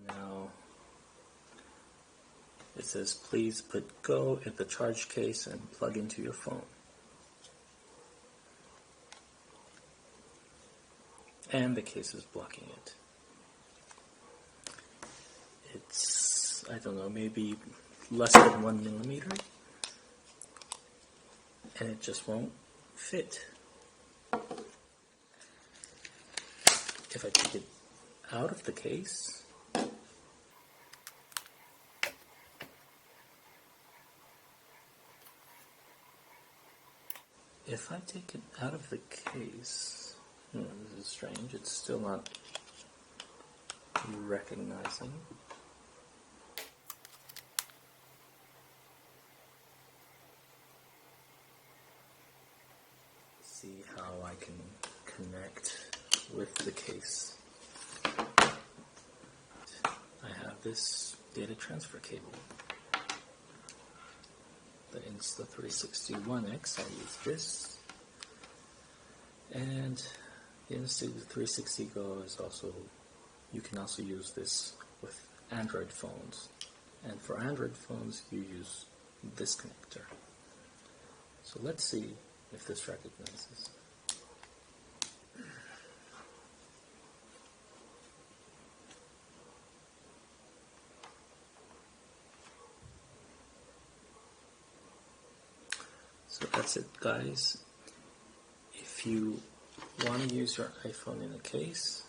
Now it says please put Go in the charge case and plug into your phone. And the case is blocking it. It's, I don't know, maybe less than 1 millimeter. And it just won't fit. If I take it out of the case, if I take it out of the case, this is strange, it's still not recognizing. See how I can connect with the case. I have this data transfer cable. The Insta360 One X, I use this, and the Insta360 GO is also, you can also use this with Android phones, and for Android phones you use this connector. So let's see if this recognizes. So that's it, guys. If you want to use your iPhone in a case,